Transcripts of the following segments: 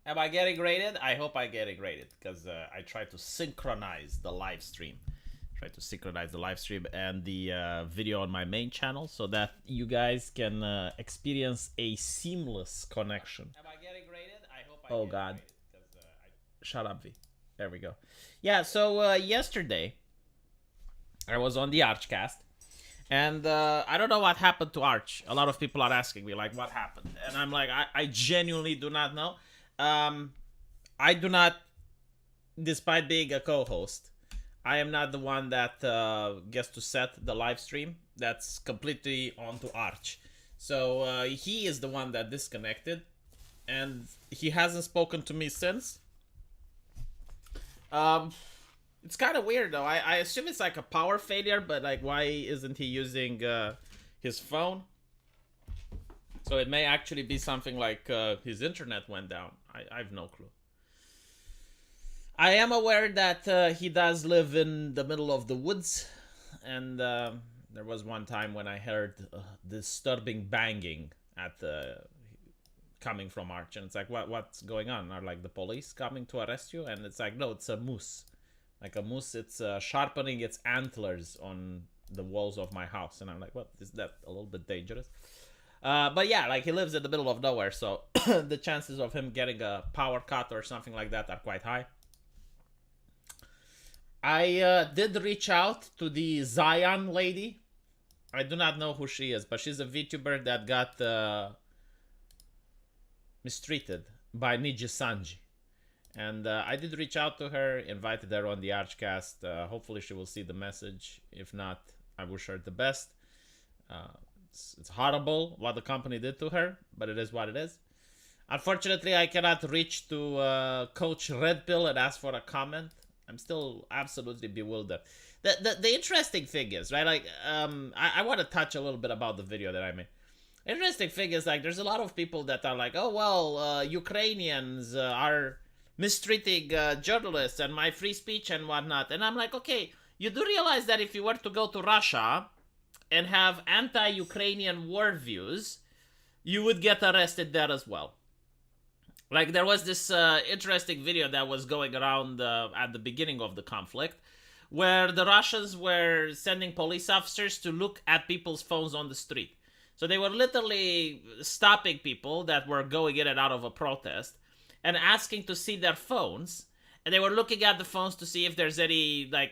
Am I getting rated? I hope I getting rated because I try to synchronize the live stream. And the video on my main channel so that you guys can experience a seamless connection. Am I getting rated? I hope I oh God. Shut up, V. There we go. Yeah, so yesterday I was on the Archcast. And I don't know what happened to Arch. A lot of people are asking me, like, what happened? And I'm like, I genuinely do not know. I do not, despite being a co-host, I am not the one that gets to set the live stream. That's completely onto Arch. So he is the one that disconnected. And he hasn't spoken to me since. It's kind of weird, though. I assume it's like a power failure, but like, why isn't he using his phone? So it may actually be something like his internet went down. I have no clue. I am aware that he does live in the middle of the woods, and there was one time when I heard disturbing banging at the coming from Arch, and it's like, what's going on? Are like the police coming to arrest you? And it's like, no, it's a moose. Like a moose, it's sharpening its antlers on the walls of my house. And I'm like, well, is that a little bit dangerous? But yeah, like he lives in the middle of nowhere, so the chances of him getting a power cut or something like that are quite high. I did reach out to the Zion lady. I do not know who she is, but she's a VTuber that got mistreated by Niji Sanji. And I did reach out to her, invited her on the Archcast. Hopefully she will see the message. If not, I wish her the best. It's horrible what the company did to her, but it is what it is. Unfortunately, I cannot reach to Coach Red Pill and ask for a comment. I'm still absolutely bewildered. The interesting thing is, right, like, I want to touch a little bit about the video that I made. Interesting thing is, like, there's a lot of people that are like, oh, well, Ukrainians are mistreating journalists and my free speech and whatnot. And I'm like, okay, you do realize that if you were to go to Russia and have anti-Ukrainian war views, you would get arrested there as well. Like, there was this interesting video that was going around at the beginning of the conflict where the Russians were sending police officers to look at people's phones on the street. So they were literally stopping people that were going in and out of a protest and asking to see their phones, and they were looking at the phones to see if there's any, like,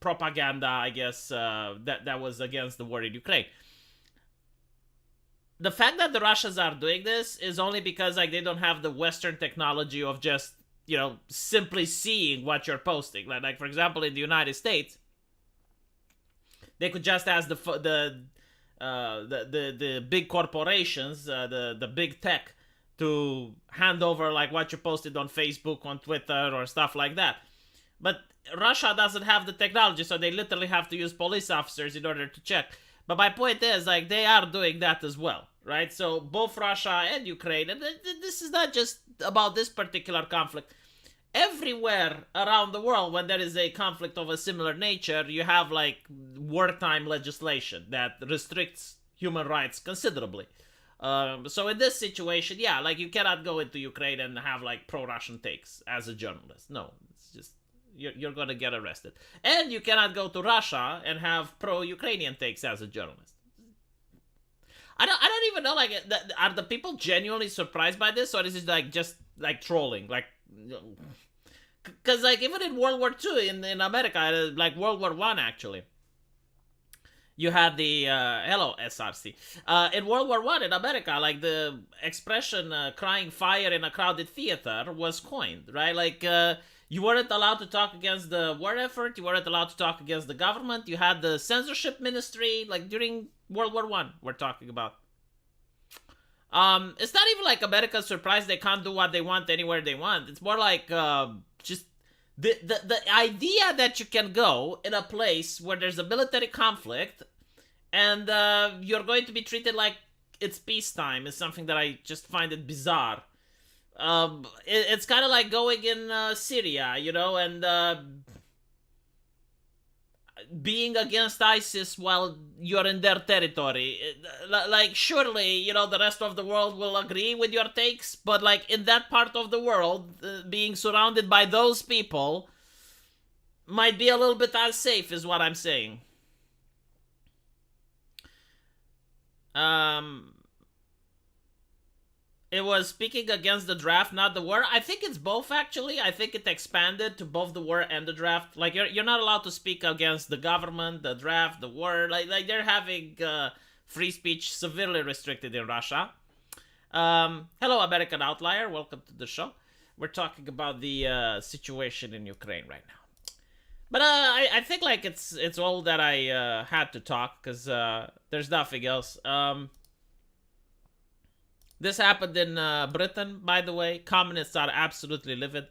propaganda, I guess, that was against the war in Ukraine. The fact that the Russians are doing this is only because, like, they don't have the Western technology of just, you know, simply seeing what you're posting. Like for example, in the United States, they could just ask the big corporations, the big tech, to hand over like what you posted on Facebook, on Twitter, or stuff like that. But Russia doesn't have the technology, so they literally have to use police officers in order to check. But my point is, like, they are doing that as well, right? So both Russia and Ukraine, and this is not just about this particular conflict. Everywhere around the world, when there is a conflict of a similar nature, you have like wartime legislation that restricts human rights considerably. So in this situation, yeah, like, you cannot go into Ukraine and have like pro-Russian takes as a journalist. No, it's just, you're gonna get arrested. And you cannot go to Russia and have pro-Ukrainian takes as a journalist. I don't even know, like, are the people genuinely surprised by this, or is it like just like trolling, like, because like even in World War II in America, like World War I actually, you had the hello SRC. In World War I in America, like, the expression "crying fire in a crowded theater" was coined, right? Like, you weren't allowed to talk against the war effort. You weren't allowed to talk against the government. You had the censorship ministry, like during World War I. We're talking about. It's not even like America's surprised they can't do what they want anywhere they want. It's more like just the idea that you can go in a place where there's a military conflict and you're going to be treated like it's peacetime is something that I just find it bizarre. It's kind of like going in Syria, you know, and being against ISIS while you're in their territory. Like, surely, you know, the rest of the world will agree with your takes, but like in that part of the world, being surrounded by those people might be a little bit unsafe, is what I'm saying. It was speaking against the draft, not the war. I think it's both, actually. I think it expanded to both the war and the draft. Like, you're not allowed to speak against the government, the draft, the war. Like they're having free speech severely restricted in Russia. Hello, American Outlier. Welcome to the show. We're talking about the situation in Ukraine right now. But I think like it's all that I had to talk, because there's nothing else. This happened in Britain, by the way. Communists are absolutely livid.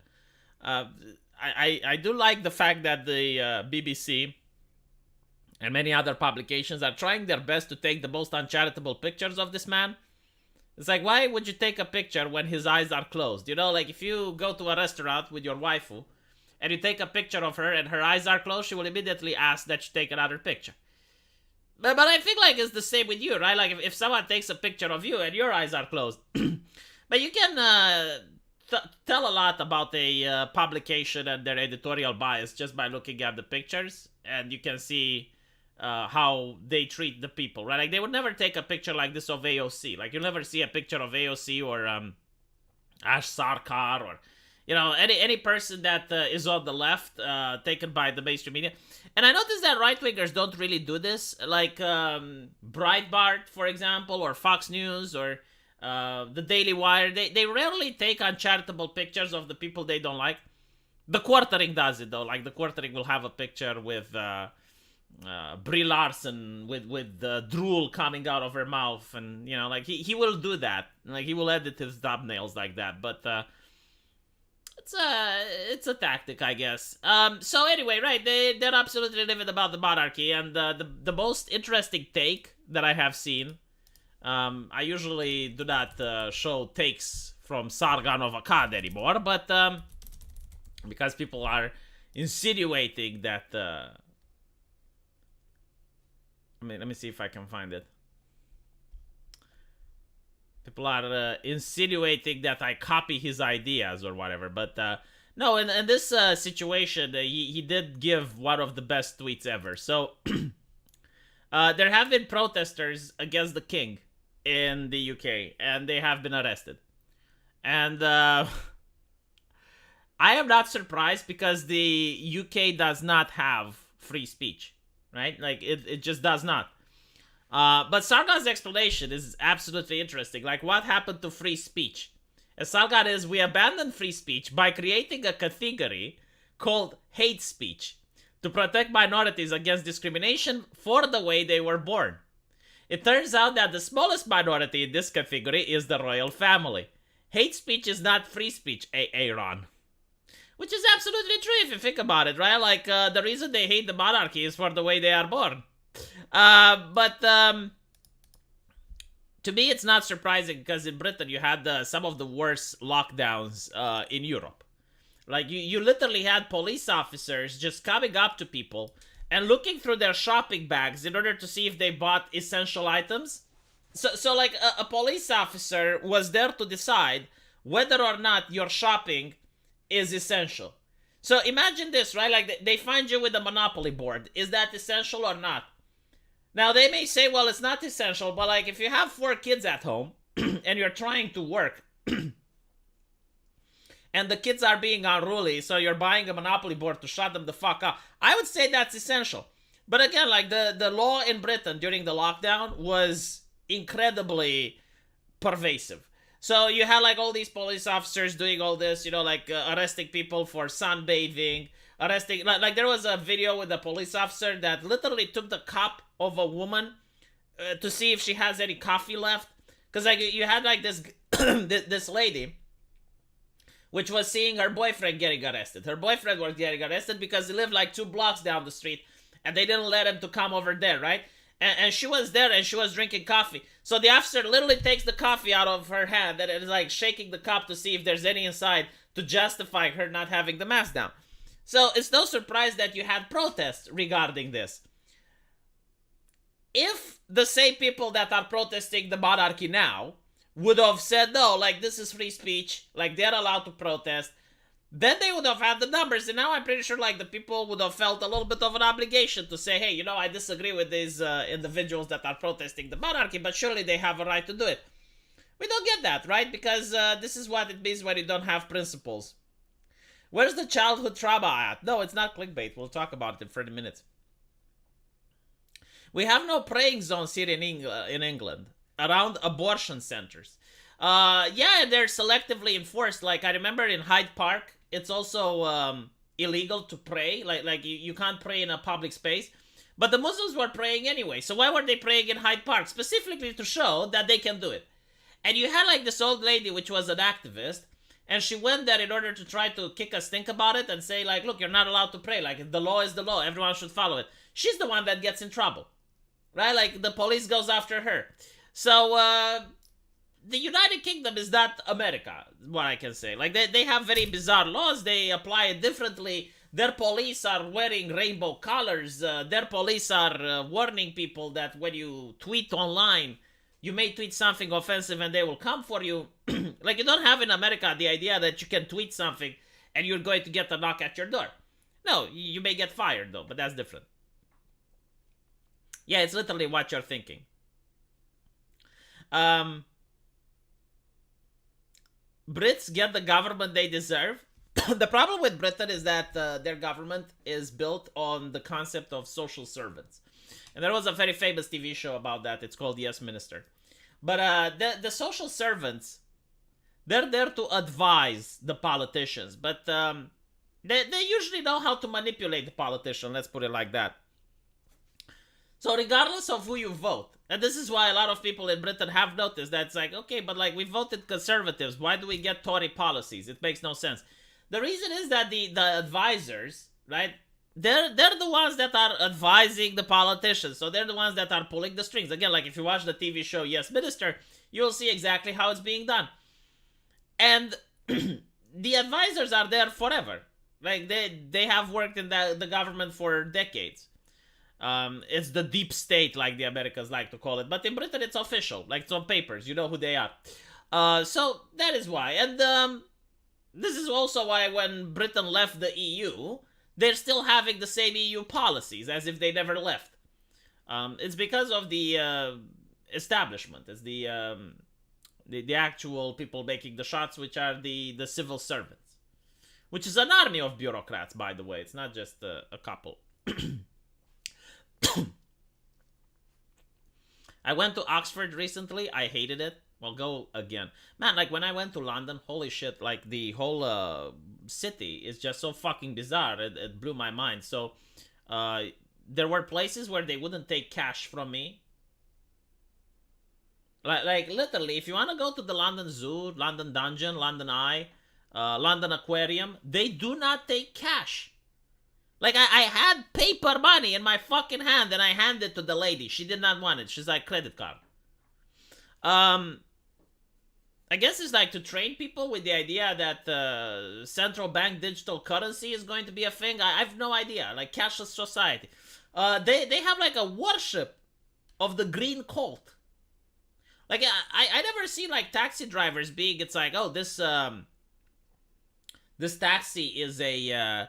I do like the fact that the BBC and many other publications are trying their best to take the most uncharitable pictures of this man. It's like, why would you take a picture when his eyes are closed? You know, like if you go to a restaurant with your waifu and you take a picture of her and her eyes are closed, she will immediately ask that you take another picture. But I think like it's the same with you, right? Like if someone takes a picture of you and your eyes are closed, but you can tell a lot about a publication and their editorial bias just by looking at the pictures, and you can see how they treat the people, right? Like they would never take a picture like this of AOC. Like you'll never see a picture of AOC or Ash Sarkar or, you know, any person that is on the left taken by the mainstream media. And I noticed that right-wingers don't really do this. Like Breitbart, for example, or Fox News, or the Daily Wire. They rarely take uncharitable pictures of the people they don't like. The Quartering does it, though. Like, the Quartering will have a picture with Brie Larson with drool coming out of her mouth. And, you know, like, he will do that. Like, he will edit his thumbnails like that. But it's a tactic, I guess. So anyway, right, they're absolutely livid about the monarchy, and the most interesting take that I have seen. I usually do not show takes from Sargon of Akkad anymore, but because people are insinuating that. Let me see if I can find it. People are insinuating that I copy his ideas or whatever. But no, in this situation, he did give one of the best tweets ever. So there have been protesters against the king in the UK, and they have been arrested. And I am not surprised, because the UK does not have free speech, right? Like, it just does not. But Sargon's explanation is absolutely interesting. Like, what happened to free speech? And Sargon is, we abandoned free speech by creating a category called hate speech to protect minorities against discrimination for the way they were born. It turns out that the smallest minority in this category is the royal family. Hate speech is not free speech, Aaron. Which is absolutely true if you think about it, right? Like, the reason they hate the monarchy is for the way they are born. But to me, it's not surprising, because in Britain you had some of the worst lockdowns in Europe. Like, you literally had police officers just coming up to people and looking through their shopping bags in order to see if they bought essential items. So like, a police officer was there to decide whether or not your shopping is essential. So imagine this, right? Like, they find you with a Monopoly board. Is that essential or not? Now, they may say, well, it's not essential, but like, if you have 4 kids at home and you're trying to work and the kids are being unruly, so you're buying a Monopoly board to shut them the fuck up, I would say that's essential. But again, like, the law in Britain during the lockdown was incredibly pervasive. So you had like all these police officers doing all this, you know, like arresting people for sunbathing, arresting, like there was a video with a police officer that literally took the cup of a woman to see if she has any coffee left. Because like, you had like this this lady, which was seeing her boyfriend getting arrested. Her boyfriend was getting arrested because he lived like 2 blocks down the street, and they didn't let him to come over there, right? And she was there, and she was drinking coffee. So the officer literally takes the coffee out of her hand and is like shaking the cup to see if there's any inside, to justify her not having the mask down. So it's no surprise that you had protests regarding this. If the same people that are protesting the monarchy now would have said, no, like, this is free speech, like, they're allowed to protest, then they would have had the numbers. And now I'm pretty sure, like, the people would have felt a little bit of an obligation to say, hey, you know, I disagree with these individuals that are protesting the monarchy, but surely they have a right to do it. We don't get that, right? Because this is what it means when you don't have principles. Where's the childhood trauma at? No, it's not clickbait. We'll talk about it in 30 minutes. We have no praying zones here in England around abortion centers. Yeah, they're selectively enforced. Like, I remember in Hyde Park, it's also illegal to pray. Like you can't pray in a public space. But the Muslims were praying anyway. So why were they praying in Hyde Park? Specifically to show that they can do it. And you had like this old lady, which was an activist, and she went there in order to try to kick us think about it and say, like, look, you're not allowed to pray. Like, the law is the law. Everyone should follow it. She's the one that gets in trouble. Right? Like, the police goes after her. So, the United Kingdom is not America, what I can say. Like, they have very bizarre laws. They apply it differently. Their police are wearing rainbow colors. Their police are warning people that when you tweet online, you may tweet something offensive and they will come for you. Like, you don't have in America the idea that you can tweet something and you're going to get a knock at your door. No, you may get fired though, but that's different. Yeah, it's literally what you're thinking. Brits get the government they deserve. The problem with Britain is that their government is built on the concept of social servants. And there was a very famous TV show about that. It's called Yes Minister. But the social servants, they're there to advise the politicians. But they usually know how to manipulate the politician. Let's put it like that. So regardless of who you vote, and this is why a lot of people in Britain have noticed that it's like, okay, but like we voted conservatives. Why do we get Tory policies? It makes no sense. The reason is that the advisors, right? They're the ones that are advising the politicians. So they're the ones that are pulling the strings. Again, like if you watch the TV show Yes Minister, you'll see exactly how it's being done. And the advisors are there forever. Like they have worked in the government for decades. It's the deep state, like the Americans like to call it. But in Britain, it's official. Like it's on papers. You know who they are. So that is why. And this is also why when Britain left the EU, they're still having the same EU policies as if they never left. It's because of the establishment. It's the actual people making the shots, which are the civil servants. Which is an army of bureaucrats, by the way. It's not just a couple. I went to Oxford recently. I hated it. Well, go again. Man, like when I went to London, holy shit, like the whole city is just so fucking bizarre. It blew my mind. So there were places where they wouldn't take cash from me. Like literally, if you want to go to the London Zoo, London Dungeon, London Eye, London Aquarium, they do not take cash. Like, I had paper money in my fucking hand and I handed it to the lady. She did not want it. She's like, credit card. I guess it's like to train people with the idea that central bank digital currency is going to be a thing. I have no idea. Like, cashless society. They have like a worship of the green cult. Like, I never see like taxi drivers being, it's like, oh, this taxi is a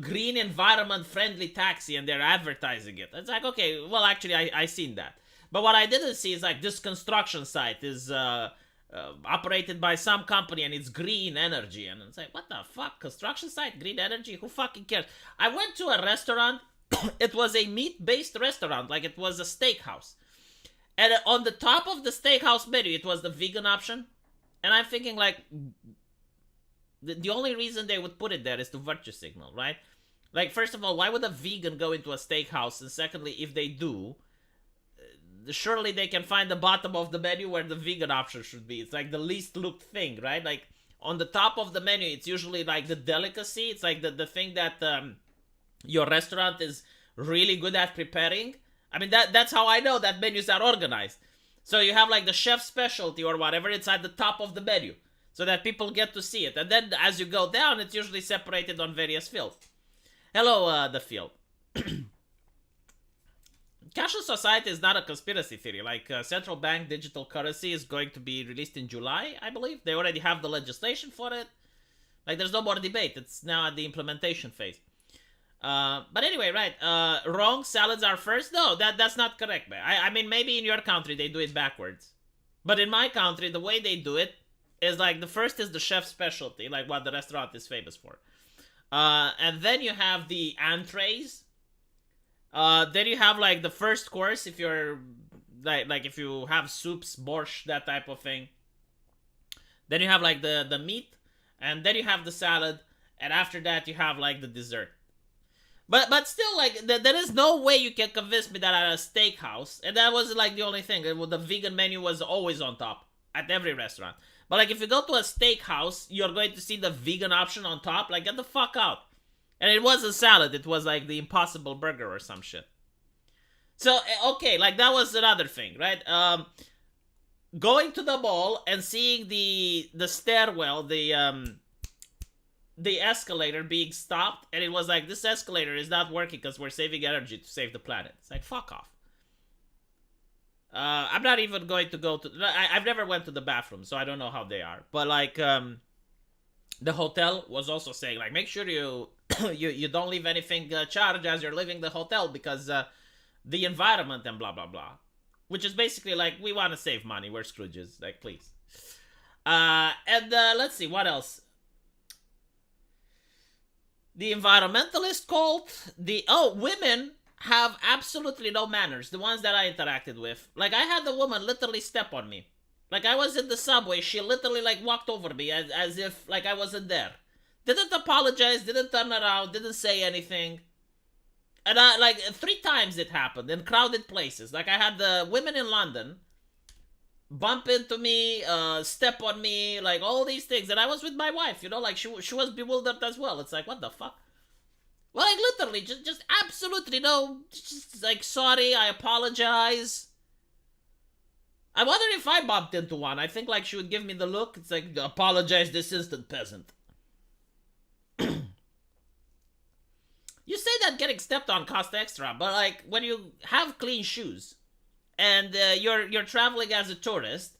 green environment friendly taxi and they're advertising it. It's like, okay, well, actually I seen that. But what I didn't see is like this construction site is operated by some company and it's green energy. And it's like, what the fuck? Construction site, green energy? Who fucking cares? I went to a restaurant. It was a meat-based restaurant. Like it was a steakhouse. And on the top of the steakhouse menu, it was the vegan option. And I'm thinking like, the only reason they would put it there is to virtue signal, right? Like, first of all, why would a vegan go into a steakhouse? And secondly, if they do, surely they can find the bottom of the menu where the vegan option should be. It's like the least looked thing, right? Like, on the top of the menu, it's usually like the delicacy. It's like the thing that your restaurant is really good at preparing. I mean, that's how I know that menus are organized. So you have like the chef's specialty or whatever. It's at the top of the menu, so that people get to see it. And then as you go down, it's usually separated on various fields. Hello, the field. Cashless society is not a conspiracy theory. Like, central bank digital currency is going to be released in July, I believe. They already have the legislation for it. Like, there's no more debate. It's now at the implementation phase. But anyway, right? Wrong. Salads are first. No, that's not correct, man. I mean, maybe in your country they do it backwards, but in my country, the way they do it is like the first is the chef's specialty, like what the restaurant is famous for. And then you have the entrees. Then you have like the first course if you're like if you have soups, borscht, that type of thing. Then you have like the meat, and then you have the salad, and after that you have like the dessert. But still, like there is no way you can convince me that at a steakhouse, and that was like the only thing. The vegan menu was always on top at every restaurant. But like if you go to a steakhouse, you're going to see the vegan option on top. Like get the fuck out. And it was a salad. It was like the Impossible Burger or some shit. So okay, like that was another thing, right? Going to the mall and seeing the stairwell, the escalator being stopped, and it was like, this escalator is not working because we're saving energy to save the planet. It's like, fuck off. I'm not even going to go to... I've never went to the bathroom, so I don't know how they are. But like, the hotel was also saying, like, make sure you you don't leave anything charged as you're leaving the hotel because the environment and blah, blah, blah. Which is basically like, we want to save money. We're Scrooges. Like, please. And let's see, what else? The environmentalist cult, women have absolutely no manners. The ones that I interacted with. Like, I had the woman literally step on me. Like, I was in the subway, she literally, like, walked over me as if, like, I wasn't there. Didn't apologize, didn't turn around, didn't say anything. And, like, 3 times it happened in crowded places. Like, I had the women in London bump into me, step on me, like all these things. And I was with my wife, you know, like she was bewildered as well. It's like, what the fuck? Well, like literally, just absolutely no, just like, sorry, I apologize. I wonder if I bumped into one. I think like she would give me the look. It's like, apologize this instant, peasant. You say that getting stepped on costs extra, but like when you have clean shoes, and you're traveling as a tourist,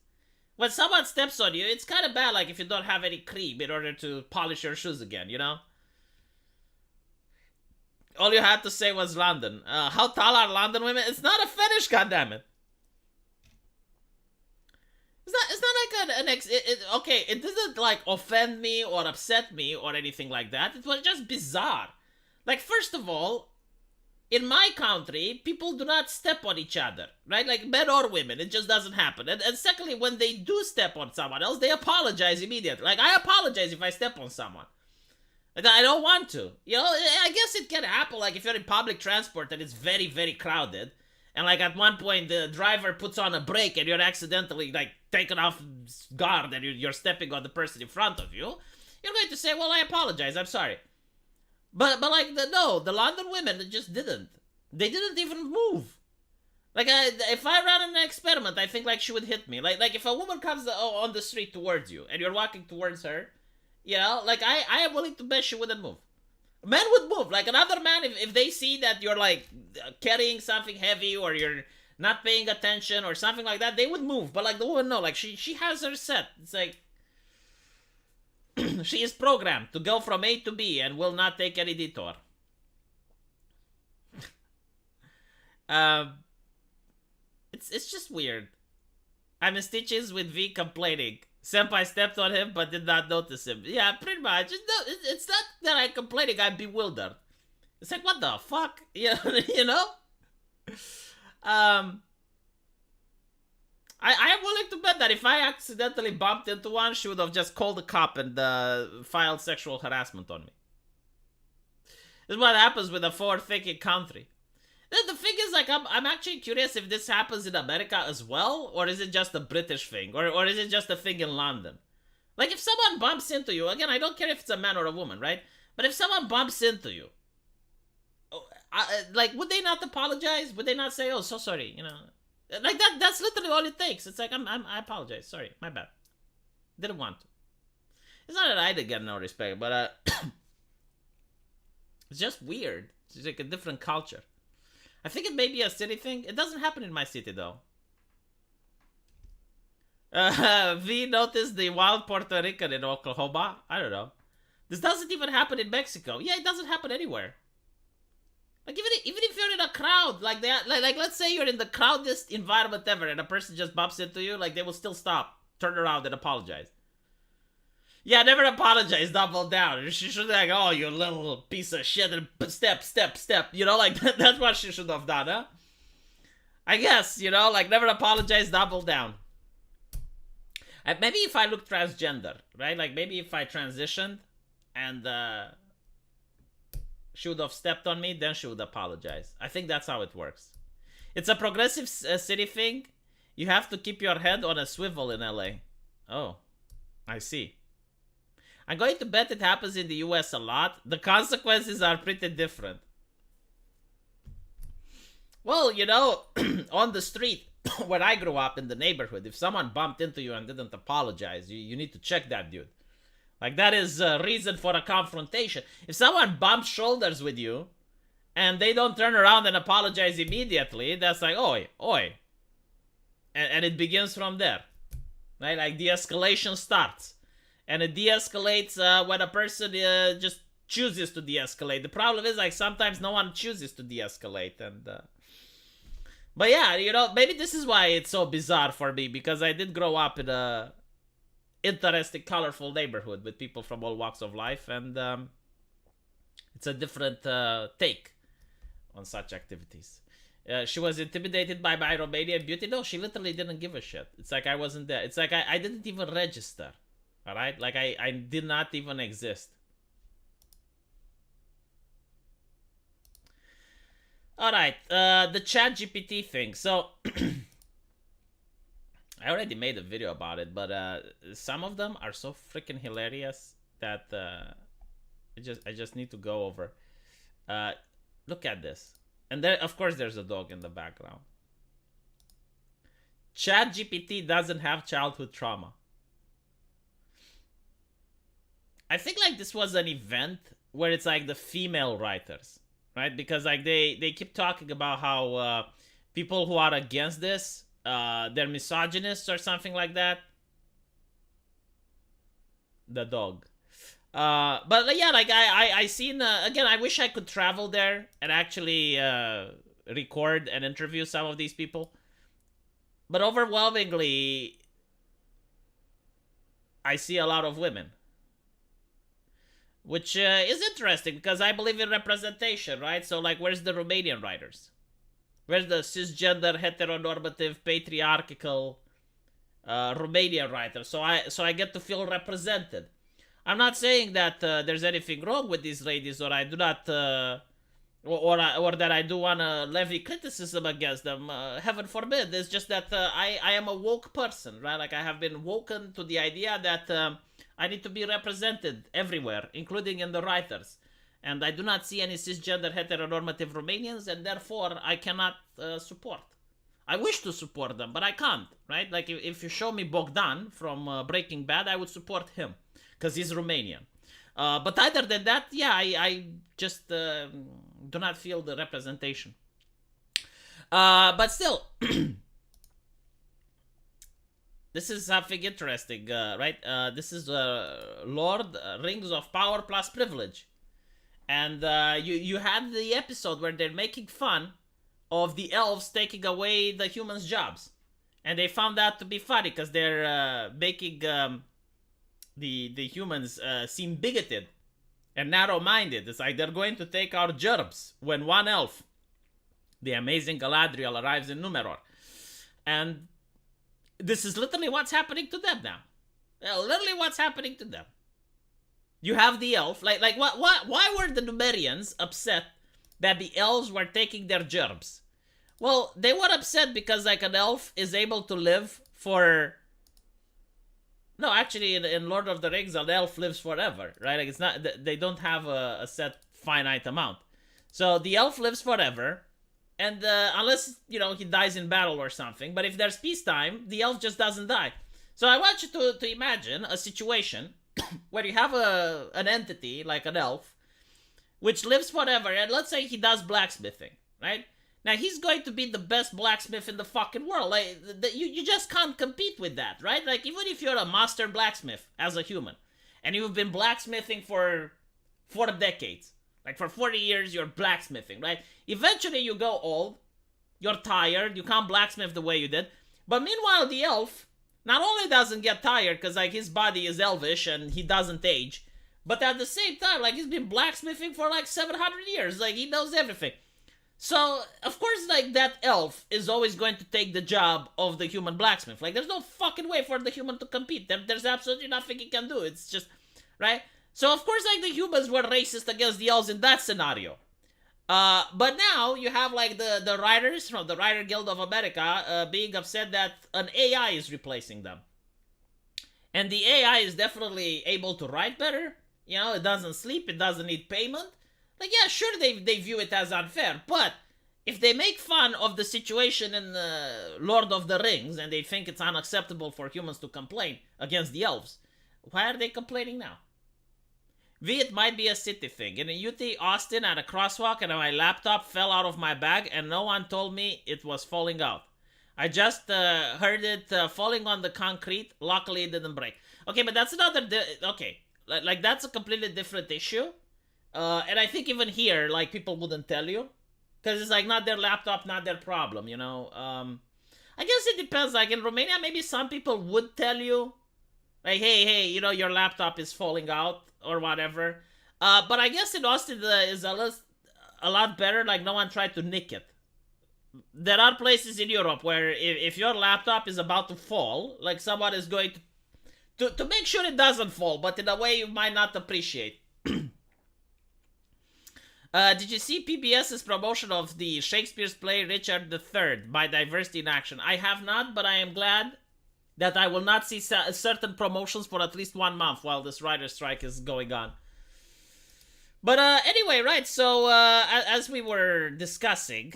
when someone steps on you, it's kind of bad, like if you don't have any cream in order to polish your shoes again, you know? All you had to say was London. How tall are London women? It's not a fetish, goddammit. It's not like okay, it doesn't like offend me or upset me or anything like that. It was just bizarre. Like, first of all, in my country, people do not step on each other, right? Like, men or women, it just doesn't happen. And secondly, when they do step on someone else, they apologize immediately. Like, I apologize if I step on someone. Like, I don't want to. You know, I guess it can happen, like, if you're in public transport and it's very, very crowded, and, like, at one point, the driver puts on a brake and you're accidentally, like, taken off guard and you're stepping on the person in front of you, you're going to say, well, I apologize, I'm sorry. But like, the London women just didn't. They didn't even move. Like, if I ran an experiment, I think, like, she would hit me. Like if a woman comes on the street towards you, and you're walking towards her, you know, like, I am willing to bet she wouldn't move. Men would move. Like, another man, if they see that you're, like, carrying something heavy, or you're not paying attention, or something like that, they would move. But, like, the woman, no. Like, she has her set. It's like... she is programmed to go from A to B and will not take any detour. It's just weird. I'm in stitches with V complaining. Senpai stepped on him but did not notice him. Yeah, pretty much. It's not that I'm complaining, I'm bewildered. It's like, what the fuck? You know? I am willing to bet that if I accidentally bumped into one, she would have just called the cop and filed sexual harassment on me. This is what happens with a forward-thinking country. The thing is, like, I'm actually curious if this happens in America as well, or is it just a British thing, or is it just a thing in London? Like, if someone bumps into you, again, I don't care if it's a man or a woman, right? But if someone bumps into you, like, would they not apologize? Would they not say, oh, so sorry, you know? Like, that's literally all it takes. It's like, I apologize. Sorry, my bad. Didn't want to. It's not that I didn't get no respect, but, It's just weird. It's like a different culture. I think it may be a city thing. It doesn't happen in my city though. V noticed the wild Puerto Rican in Oklahoma. I don't know. This doesn't even happen in Mexico. Yeah, it doesn't happen anywhere. Like even if you're in a crowd, like that, like let's say you're in the crowdest environment ever, and a person just bumps into you, like they will still stop, turn around, and apologize. Yeah, never apologize, double down. She should be like, oh, you little piece of shit, and step. You know, like that's what she should have done, huh? I guess, you know, like never apologize, double down. Maybe if I look transgender, right? Like maybe if I transitioned and she would have stepped on me, then she would apologize. I think that's how it works. It's a progressive city thing. You have to keep your head on a swivel in LA. Oh, I see. I'm going to bet it happens in the US a lot. The consequences are pretty different. Well, you know, on the street where I grew up in the neighborhood, if someone bumped into you and didn't apologize, you need to check that dude. Like, that is a reason for a confrontation. If someone bumps shoulders with you and they don't turn around and apologize immediately, that's like, oi. And it begins from there. Right? Like, de-escalation starts. And it de-escalates when a person just chooses to de-escalate. The problem is, like, sometimes no one chooses to de-escalate. And but yeah, you know, maybe this is why it's so bizarre for me, because I did grow up in a interesting, colorful neighborhood with people from all walks of life, and it's a different take on such activities. She was intimidated by my Romanian beauty. No, she literally didn't give a shit. It's like I wasn't there. It's like I didn't even register. All right? Like I did not even exist. All right, the chat GPT thing. So I already made a video about it, but some of them are so freaking hilarious that I just need to go over. Look at this. And there, of course, there's a dog in the background. Chat GPT doesn't have childhood trauma. I think like this was an event where it's like the female writers, right? Because like they keep talking about how people who are against this, they're misogynists or something like that. The dog. But yeah, like I seen again. I wish I could travel there and actually record and interview some of these people. But overwhelmingly, I see a lot of women, which is interesting because I believe in representation, right? So like, where's the Romanian writers? Where's the cisgender, heteronormative, patriarchal Romanian writers? So I get to feel represented. I'm not saying that there's anything wrong with these ladies, or I do not, or that I do want to levy criticism against them. Heaven forbid. It's just that I am a woke person, right? Like I have been woken to the idea that I need to be represented everywhere, including in the writers. And I do not see any cisgender heteronormative Romanians, and therefore I cannot support. I wish to support them, but I can't, right? Like if you show me Bogdan from Breaking Bad, I would support him because he's Romanian. But other than that, yeah, I just do not feel the representation. But still, this is something interesting, right? This is Lord Rings of Power plus Privilege. And you had the episode where they're making fun of the elves taking away the humans' jobs. And they found that to be funny because they're making the humans seem bigoted and narrow-minded. It's like they're going to take our gerbs when one elf, the amazing Galadriel, arrives in Numenor. And this is literally what's happening to them now. Literally what's happening to them. You have the elf, like why were the Numerians upset that the elves were taking their gerbs? Well, they were upset because like an elf is able to live for... No, actually, in Lord of the Rings, an elf lives forever, right? Like it's not, they don't have a set finite amount. So the elf lives forever, and unless, you know, he dies in battle or something, but if there's peacetime, the elf just doesn't die. So I want you to imagine a situation where you have an entity like an elf which lives forever, and let's say he does blacksmithing, right? Now he's going to be the best blacksmith in the fucking world. Like you just can't compete with that, right? Like even if you're a master blacksmith as a human, and you've been blacksmithing for 4 decades, like for 40 years you're blacksmithing, right? Eventually you go old, you're tired, you can't blacksmith the way you did. But meanwhile the elf not only doesn't get tired because like his body is elvish and he doesn't age, but at the same time like he's been blacksmithing for like 700 years, like he knows everything. So, of course, like, that elf is always going to take the job of the human blacksmith. Like, there's no fucking way for the human to compete. There's absolutely nothing he can do. It's just, right? So, of course, like, the humans were racist against the elves in that scenario. But now, you have, like, the writers from the Writer Guild of America being upset that an AI is replacing them. And the AI is definitely able to write better. You know, it doesn't sleep, it doesn't need payment. Like, yeah, sure, they view it as unfair, but if they make fun of the situation in Lord of the Rings and they think it's unacceptable for humans to complain against the elves, why are they complaining now? It might be a city thing. In a UT Austin at a crosswalk and my laptop fell out of my bag and no one told me it was falling out. I just heard it falling on the concrete. Luckily, it didn't break. Okay, but that's another... okay, like that's a completely different issue. And I think even here, like, people wouldn't tell you. Because it's, like, not their laptop, not their problem, you know? I guess it depends. Like, in Romania, maybe some people would tell you. Like, hey, you know, your laptop is falling out or whatever. But I guess in Austin is a lot better. Like, no one tried to nick it. There are places in Europe where if your laptop is about to fall, like, someone is going to make sure it doesn't fall, but in a way you might not appreciate. Did you see PBS's promotion of the Shakespeare's play Richard III by Diversity in Action? I have not, but I am glad that I will not see certain promotions for at least 1 month while this writer's strike is going on. But anyway, right, so as we were discussing,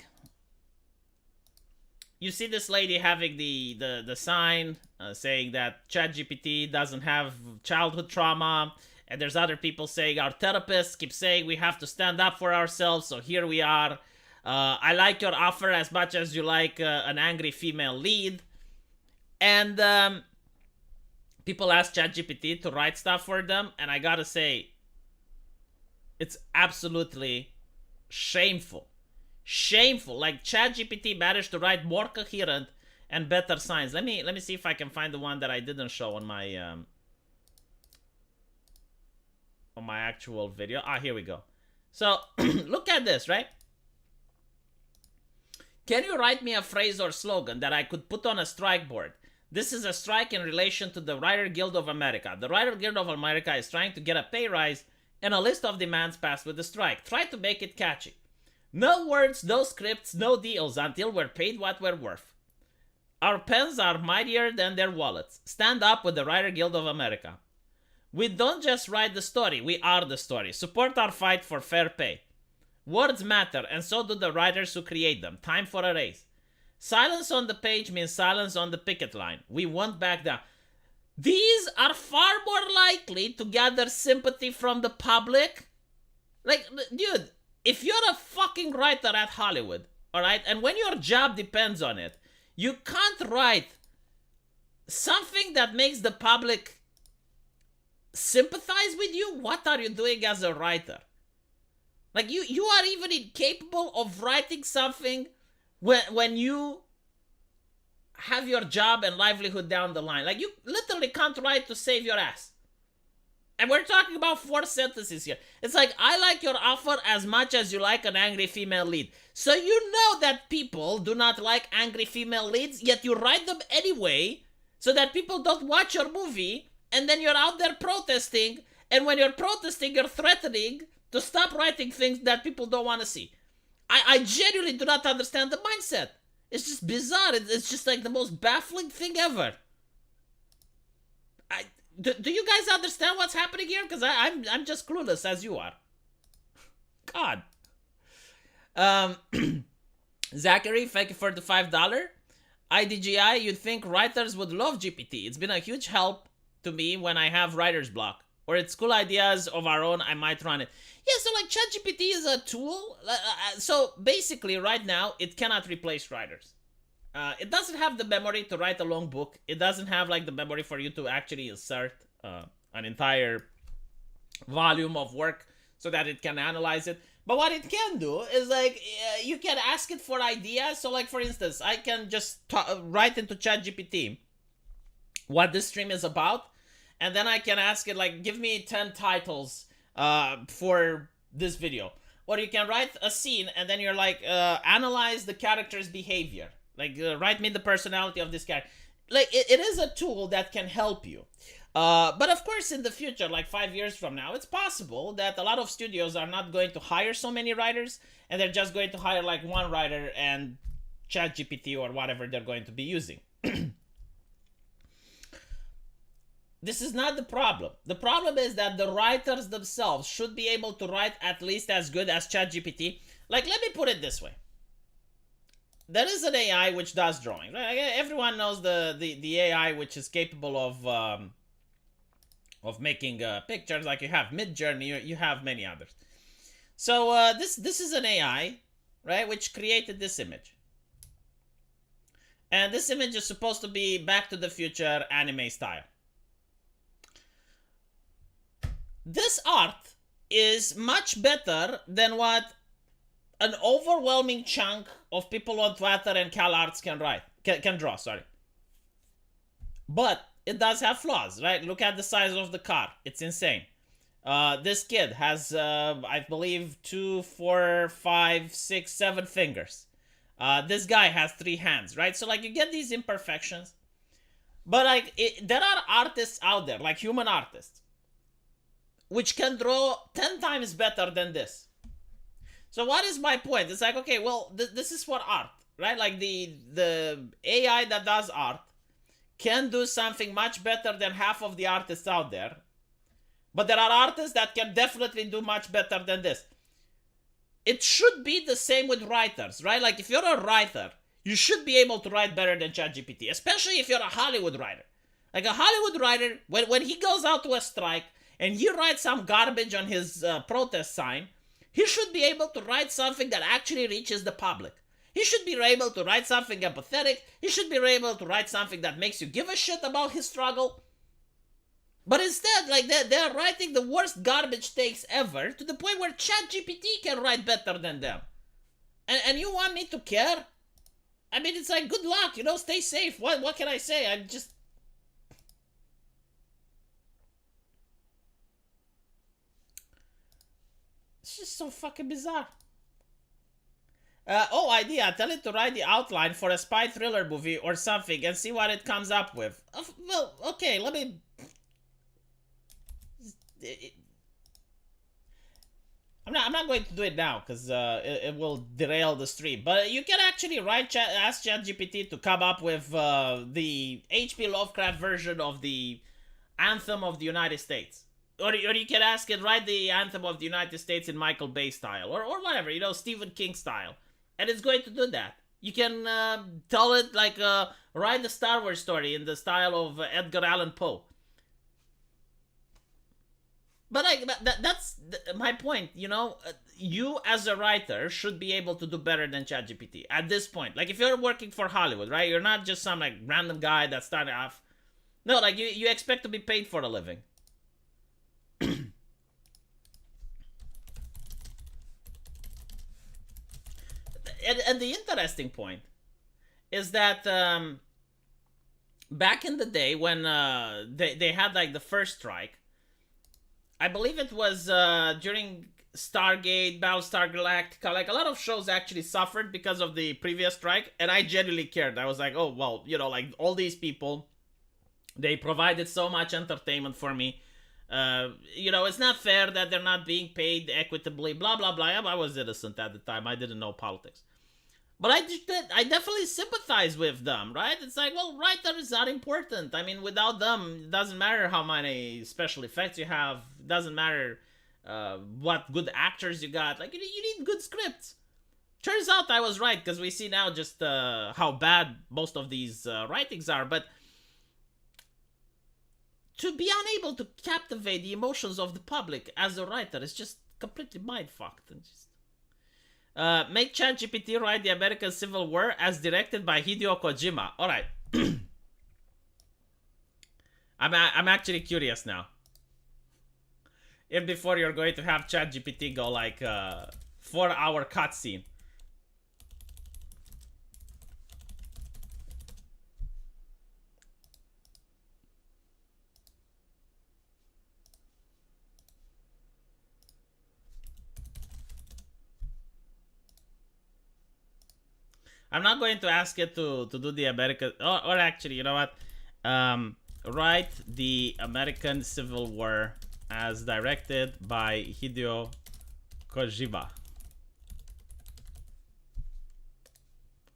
you see this lady having the sign saying that ChatGPT doesn't have childhood trauma. And there's other people saying our therapists keep saying we have to stand up for ourselves. So here we are. I like your offer as much as you like an angry female lead. And people ask ChatGPT to write stuff for them. And I gotta say, it's absolutely shameful. Shameful. Like ChatGPT managed to write more coherent and better signs. Let me see if I can find the one that I didn't show on my actual video. Here we go. So look at this, right? Can you write me a phrase or slogan that I could put on a strike board? This is a strike in relation to the Writer Guild of America. The Writer Guild of America is trying to get a pay rise and a list of demands passed with the strike. Try to make it catchy. No words, no scripts, no deals until we're paid what we're worth. Our pens are mightier than their wallets. Stand up with the Writer Guild of America. We don't just write the story, we are the story. Support our fight for fair pay. Words matter, and so do the writers who create them. Time for a race. Silence on the page means silence on the picket line. We won't back down. These are far more likely to gather sympathy from the public. Like, dude, if you're a fucking writer at Hollywood, alright, and when your job depends on it, you can't write something that makes the public sympathize with you. What are you doing as a writer? Like, you are even incapable of writing something when you have your job and livelihood down the line. Like, you literally can't write to save your ass. And we're talking about 4 sentences here. It's like, I like your offer as much as you like an angry female lead. So you know that people do not like angry female leads, yet you write them anyway so that people don't watch your movie, and then you're out there protesting, and when you're protesting, you're threatening to stop writing things that people don't want to see. I genuinely do not understand the mindset. It's just bizarre. It's just like the most baffling thing ever. Do you guys understand what's happening here? Because I'm just clueless as you are. God. Zachary, thank you for the $5. IDGI, you'd think writers would love GPT. It's been a huge help to me when I have writer's block. or it's cool ideas of our own, I might run it. Yeah, so like ChatGPT is a tool. So basically, right now, it cannot replace writers. It doesn't have the memory to write a long book. It doesn't have like the memory for you to actually insert an entire volume of work so that it can analyze it. But what it can do is like you can ask it for ideas. So like for instance, I can just write into ChatGPT what this stream is about, and then I can ask it like, give me 10 titles for this video. Or you can write a scene and then you're like, analyze the character's behavior. Like, write me the personality of this character. Like, it is a tool that can help you. But of course, in the future, like 5 years from now, it's possible that a lot of studios are not going to hire so many writers, and they're just going to hire like one writer and ChatGPT or whatever they're going to be using. This is not the problem. The problem is that the writers themselves should be able to write at least as good as ChatGPT. Like, let me put it this way. There is an AI which does drawing. Right? Everyone knows the AI which is capable of making pictures. Like you have Midjourney, you have many others. So this is an AI, right, which created this image. And this image is supposed to be Back to the Future anime style. This art is much better than what an overwhelming chunk of people on Twitter and CalArts can draw, sorry. But it does have flaws, right? Look at the size of the car. It's insane. This kid has, I believe, 2, 4, 5, 6, 7 fingers. This guy has 3 hands, right? So, like, you get these imperfections. But, like, there are artists out there, like human artists, which can draw 10 times better than this. So what is my point? It's like, okay, well, this is for art, right? Like the AI that does art can do something much better than half of the artists out there. But there are artists that can definitely do much better than this. It should be the same with writers, right? Like if you're a writer, you should be able to write better than ChatGPT, especially if you're a Hollywood writer. Like a Hollywood writer, when he goes out to a strike and he writes some garbage on his protest sign, he should be able to write something that actually reaches the public. He should be able to write something empathetic. He should be able to write something that makes you give a shit about his struggle. But instead, like they're writing the worst garbage takes ever to the point where ChatGPT can write better than them. And you want me to care? I mean, it's like, good luck, stay safe. What can I say? I'm just... It's just so fucking bizarre. Idea. Tell it to write the outline for a spy thriller movie or something and see what it comes up with. Well, okay, let me... I'm not going to do it now because it will derail the stream. But you can actually ask ChatGPT to come up with the H.P. Lovecraft version of the Anthem of the United States. Or you can ask it, write the Anthem of the United States in Michael Bay style. Or whatever, Stephen King style. And it's going to do that. You can tell it, like, write the Star Wars story in the style of Edgar Allan Poe. But that's my point, you as a writer should be able to do better than ChatGPT at this point. Like, if you're working for Hollywood, right? You're not just some, like, random guy that started off. No, like, you expect to be paid for a living. And the interesting point is that back in the day when they had, like, the first strike, I believe it was during Stargate, Battlestar Galactica, like, a lot of shows actually suffered because of the previous strike, and I genuinely cared. I was like, oh, well, like, all these people, they provided so much entertainment for me. It's not fair that they're not being paid equitably, blah, blah, blah. I was innocent at the time. I didn't know politics. But I definitely sympathize with them, right? It's like, well, writers are important. I mean, without them, it doesn't matter how many special effects you have. It doesn't matter what good actors you got. Like, you need good scripts. Turns out I was right, because we see now just how bad most of these writings are. But to be unable to captivate the emotions of the public as a writer is just completely mind-fucked. And just, make ChatGPT write the American Civil War as directed by Hideo Kojima. Alright. I'm actually curious now. If before you're going to have ChatGPT go like 4-hour cutscene. I'm not going to ask it to do the American... Or actually, you know what? Write the American Civil War as directed by Hideo Kojima.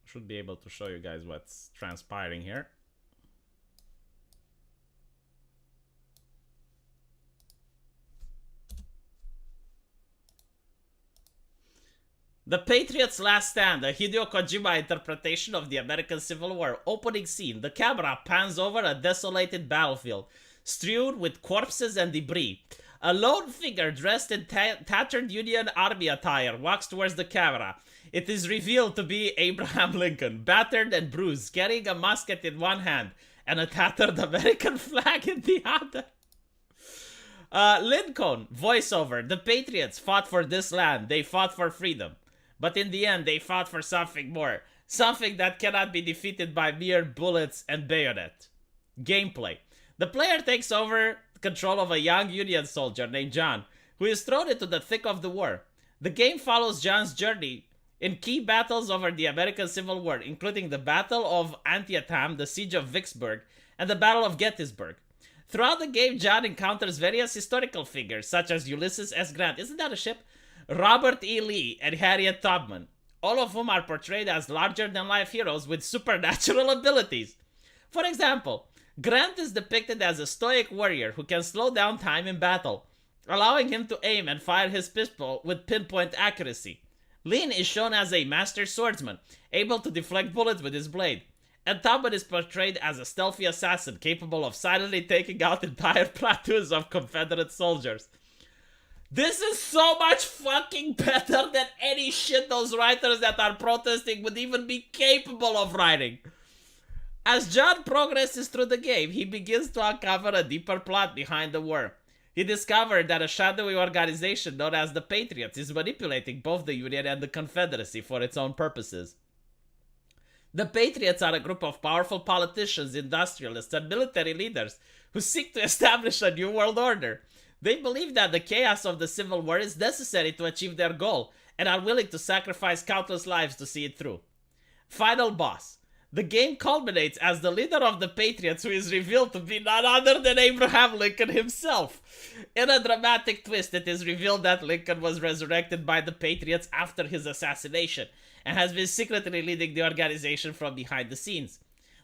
Should be able to show you guys what's transpiring here. The Patriots' Last Stand, a Hideo Kojima interpretation of the American Civil War. Opening scene. The camera pans over a desolated battlefield, strewn with corpses and debris. A lone figure dressed in tattered Union Army attire walks towards the camera. It is revealed to be Abraham Lincoln, battered and bruised, carrying a musket in one hand and a tattered American flag in the other. Lincoln, voiceover. The Patriots fought for this land. They fought for freedom. But in the end, they fought for something more. Something that cannot be defeated by mere bullets and bayonet. Gameplay. The player takes over control of a young Union soldier named John, who is thrown into the thick of the war. The game follows John's journey in key battles over the American Civil War, including the Battle of Antietam, the Siege of Vicksburg, and the Battle of Gettysburg. Throughout the game, John encounters various historical figures, such as Ulysses S. Grant, isn't that a ship? Robert E. Lee, and Harriet Tubman, all of whom are portrayed as larger-than-life heroes with supernatural abilities. For example, Grant is depicted as a stoic warrior who can slow down time in battle, allowing him to aim and fire his pistol with pinpoint accuracy. Lee is shown as a master swordsman, able to deflect bullets with his blade. And Tubman is portrayed as a stealthy assassin capable of silently taking out entire platoons of Confederate soldiers. This is so much fucking better than any shit those writers that are protesting would even be capable of writing. As John progresses through the game, he begins to uncover a deeper plot behind the war. He discovered that a shadowy organization known as the Patriots is manipulating both the Union and the Confederacy for its own purposes. The Patriots are a group of powerful politicians, industrialists, and military leaders who seek to establish a new world order. They believe that the chaos of the Civil War is necessary to achieve their goal, and are willing to sacrifice countless lives to see it through. Final boss. The game culminates as the leader of the Patriots, who is revealed to be none other than Abraham Lincoln himself. In a dramatic twist, it is revealed that Lincoln was resurrected by the Patriots after his assassination, and has been secretly leading the organization from behind the scenes.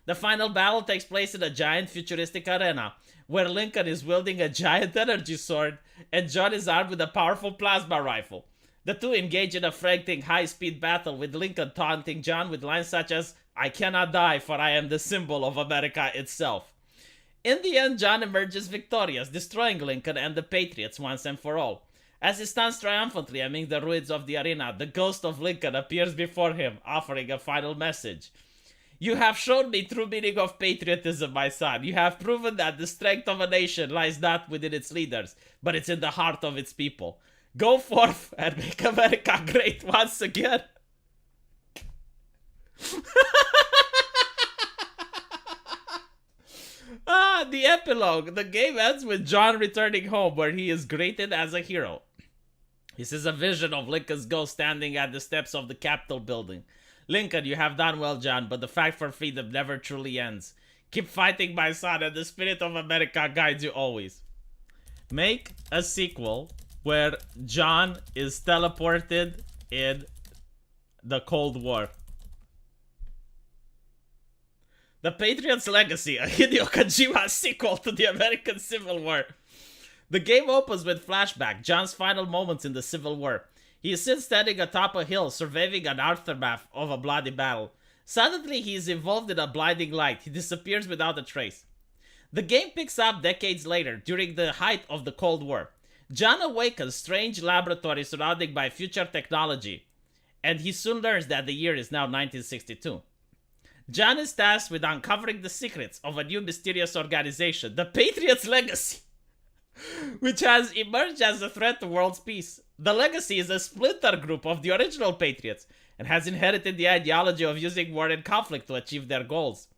The final battle takes place in a giant futuristic arena, where Lincoln is wielding a giant energy sword, and John is armed with a powerful plasma rifle. The two engage in a frantic high-speed battle, with Lincoln taunting John with lines such as, "I cannot die, for I am the symbol of America itself." In the end, John emerges victorious, destroying Lincoln and the Patriots once and for all. As he stands triumphantly among the ruins of the arena, the ghost of Lincoln appears before him, offering a final message. "You have shown me true meaning of patriotism, my son. You have proven that the strength of a nation lies not within its leaders, but it's in the heart of its people. Go forth and make America great once again." The epilogue. The game ends with John returning home, where he is greeted as a hero. He sees a vision of Lincoln's ghost standing at the steps of the Capitol building. "Lincoln, you have done well, John, but the fight for freedom never truly ends. Keep fighting, my son, and the spirit of America guides you always." Make a sequel where John is teleported in the Cold War. The Patriots' Legacy, a Hideo Kojima sequel to the American Civil War. The game opens with flashback, John's final moments in the Civil War. He is seen standing atop a hill, surveying an aftermath of a bloody battle. Suddenly, he is involved in a blinding light. He disappears without a trace. The game picks up decades later, during the height of the Cold War. John awakens strange laboratory surrounded by future technology, and he soon learns that the year is now 1962. John is tasked with uncovering the secrets of a new mysterious organization, the Patriots Legacy, which has emerged as a threat to world's peace. The Legacy is a splinter group of the original Patriots and has inherited the ideology of using war and conflict to achieve their goals.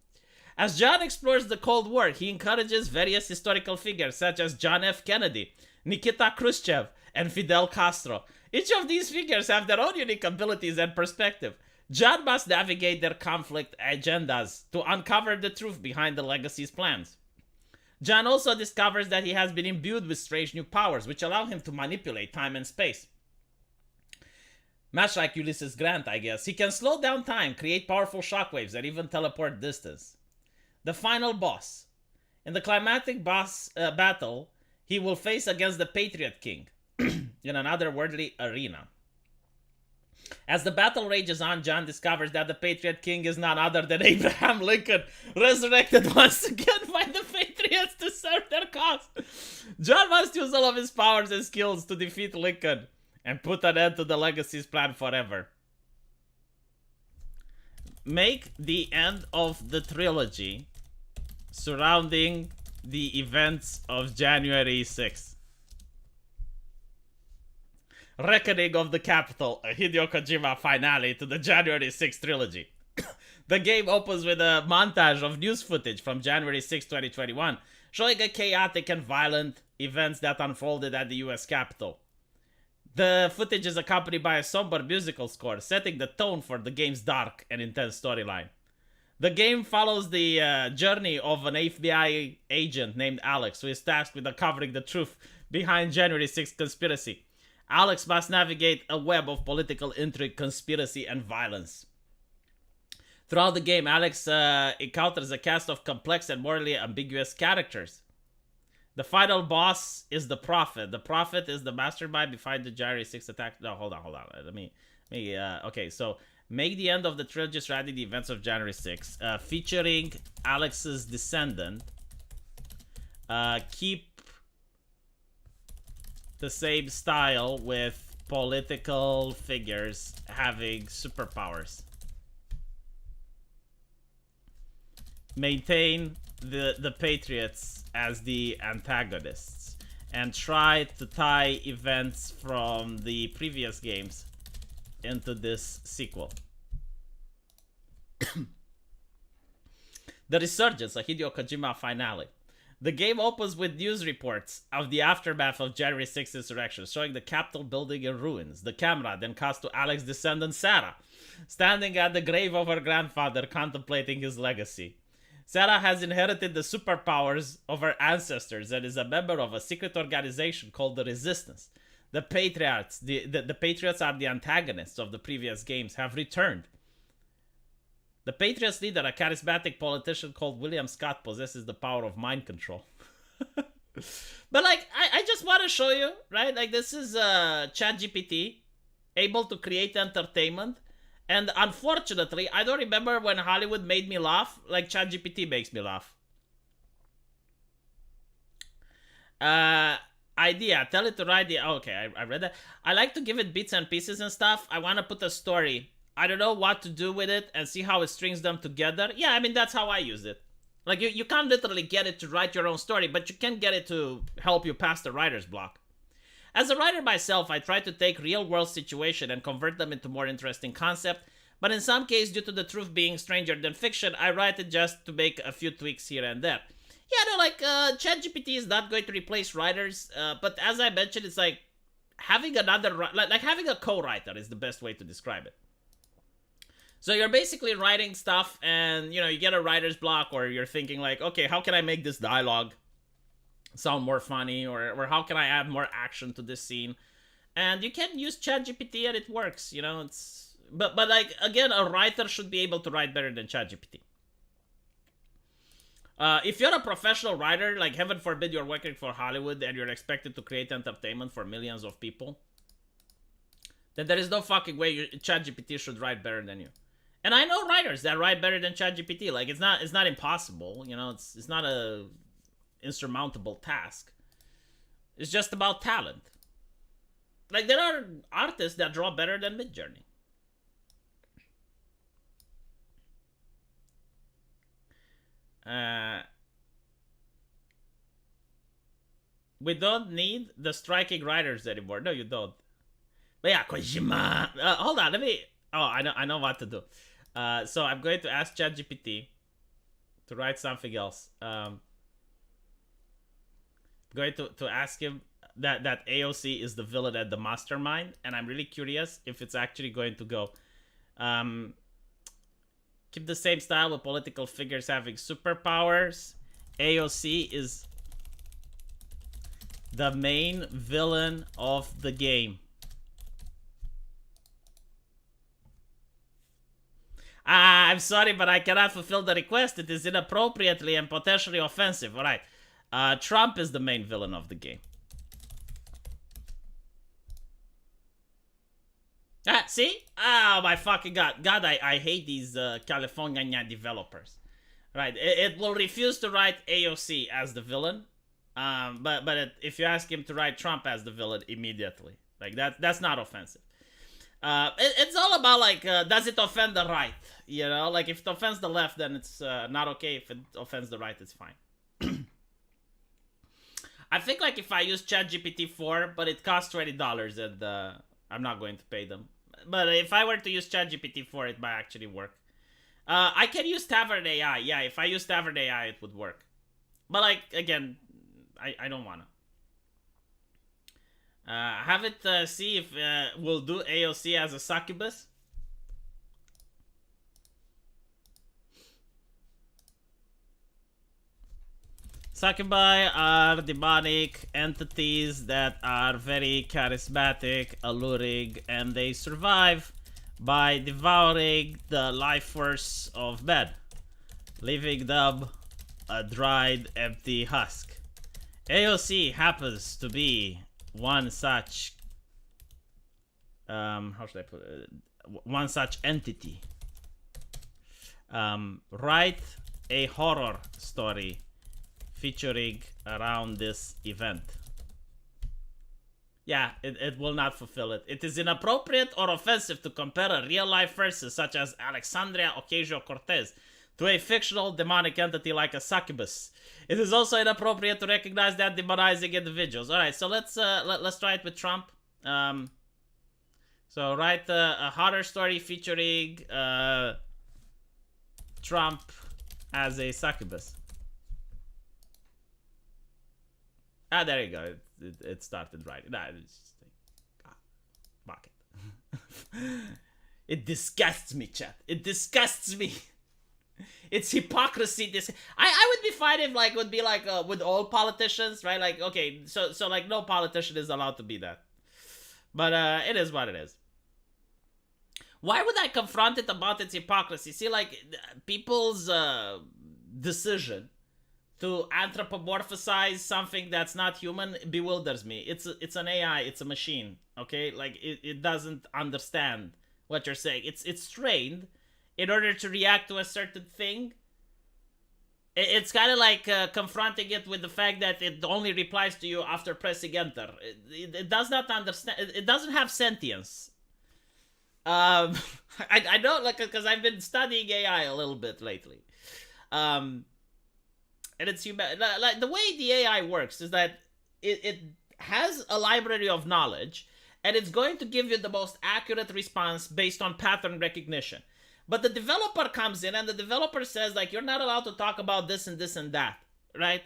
As John explores the Cold War, he encourages various historical figures such as John F. Kennedy, Nikita Khrushchev, and Fidel Castro. Each of these figures have their own unique abilities and perspective. John must navigate their conflict agendas to uncover the truth behind the Legacy's plans. John also discovers that he has been imbued with strange new powers, which allow him to manipulate time and space. Much like Ulysses Grant, I guess. He can slow down time, create powerful shockwaves, and even teleport distance. The final boss. In the climactic boss battle, he will face against the Patriot King in an otherworldly arena. As the battle rages on, John discovers that the Patriot King is none other than Abraham Lincoln, resurrected once again by the Patriots to serve their cause. John must use all of his powers and skills to defeat Lincoln and put an end to the Legacy's plan forever. Make the end of the trilogy surrounding the events of January 6th. Reckoning of the Capital, a Hideo Kojima finale to the January 6th trilogy. The game opens with a montage of news footage from January 6, 2021, showing a chaotic and violent events that unfolded at the US Capitol. The footage is accompanied by a somber musical score, setting the tone for the game's dark and intense storyline. The game follows the journey of an FBI agent named Alex, who is tasked with uncovering the truth behind January 6th conspiracy. Alex must navigate a web of political intrigue, conspiracy, and violence. Throughout the game, Alex encounters a cast of complex and morally ambiguous characters. The final boss is the Prophet. The Prophet is the mastermind behind the January 6th attack. No, hold on. Okay, so make the end of the trilogy surrounding the events of January 6th, featuring Alex's descendant. Keep the same style with political figures having superpowers. Maintain the Patriots as the antagonists and try to tie events from the previous games into this sequel. The Resurgence, a Hideo Kojima finale. The game opens with news reports of the aftermath of January 6th insurrection, showing the Capitol building in ruins. The camera then cuts to Alex's descendant Sarah, standing at the grave of her grandfather, contemplating his legacy. Sarah has inherited the superpowers of her ancestors and is a member of a secret organization called the Resistance. The Patriots, the Patriots are the antagonists of the previous games, have returned. The Patriots leader, a charismatic politician called William Scott, possesses the power of mind control. But like, I just want to show you, right? Like, this is ChatGPT able to create entertainment. And unfortunately, I don't remember when Hollywood made me laugh like ChatGPT makes me laugh. Idea, tell it to write the... Okay, I read that. I like to give it bits and pieces and stuff. I want to put a story. I don't know what to do with it and see how it strings them together. Yeah, I mean, that's how I use it. Like, you can't literally get it to write your own story, but you can get it to help you pass the writer's block. As a writer myself, I try to take real-world situations and convert them into more interesting concept, but in some cases, due to the truth being stranger than fiction, I write it just to make a few tweaks here and there. Yeah, no, like, ChatGPT is not going to replace writers, but as I mentioned, it's like having another, like having a co-writer is the best way to describe it. So you're basically writing stuff and, you know, you get a writer's block, or you're thinking like, okay, how can I make this dialogue sound more funny, or how can I add more action to this scene? And you can use ChatGPT and it works, you know, it's... But like, again, a writer should be able to write better than ChatGPT. If you're a professional writer, like heaven forbid you're working for Hollywood and you're expected to create entertainment for millions of people, then there is no fucking way ChatGPT should write better than you. And I know writers that write better than ChatGPT. Like, it's not impossible, you know, it's not a... insurmountable task. It's just about talent. Like, there are artists that draw better than Midjourney. We don't need the striking writers anymore. No, you don't. But yeah, Kojima. Hold on, let me. Oh, I know what to do. So I'm going to ask ChatGPT to write something else. I'm going to ask him that AOC is the villain and the mastermind, and I'm really curious if it's actually going to go. Keep the same style with political figures having superpowers. AOC is the main villain of the game. I'm sorry, but I cannot fulfill the request. It is inappropriately and potentially offensive. All right. Trump is the main villain of the game. See? Oh, my fucking God. God, I hate these California developers. Right. It will refuse to write AOC as the villain. But if you ask him to write Trump as the villain immediately. Like, that's not offensive. It's all about, like, does it offend the right? You know? Like, if it offends the left, then it's not okay. If it offends the right, it's fine. I think, like, if I use ChatGPT 4, but it costs $20, and I'm not going to pay them. But if I were to use ChatGPT 4, it might actually work. I can use Tavern AI. Yeah, if I use Tavern AI, it would work. But, like, again, I don't want to. Have it see if we'll do AOC as a succubus. Succubi are demonic entities that are very charismatic, alluring, and they survive by devouring the life force of men, leaving them a dried, empty husk. AOC happens to be one such how should I put it? One such entity. Write a horror story featuring around this event. Yeah, it will not fulfill it. It is inappropriate or offensive to compare a real-life person such as Alexandria Ocasio-Cortez to a fictional demonic entity like a succubus. It is also inappropriate to recognize that demonizing individuals. All right, so let's try it with Trump. So write a horror story featuring Trump as a succubus. There you go. It started right. Nah, it's just fuck it. It disgusts me, chat. It disgusts me. It's hypocrisy. I would be fine if, like, would be like with all politicians, right? Like, okay, so like no politician is allowed to be that. But it is what it is. Why would I confront it about its hypocrisy? See, like, people's decision to anthropomorphize something that's not human bewilders me. It's an AI, it's a machine, okay? Like, it doesn't understand what you're saying. It's trained in order to react to a certain thing. It's kind of like confronting it with the fact that it only replies to you after pressing enter. It does not understand. It doesn't have sentience. I know, like, because I've been studying AI a little bit lately. And it's human. Like, the way the AI works is that it has a library of knowledge, and it's going to give you the most accurate response based on pattern recognition. But the developer comes in, and the developer says, like, you're not allowed to talk about this and this and that, right?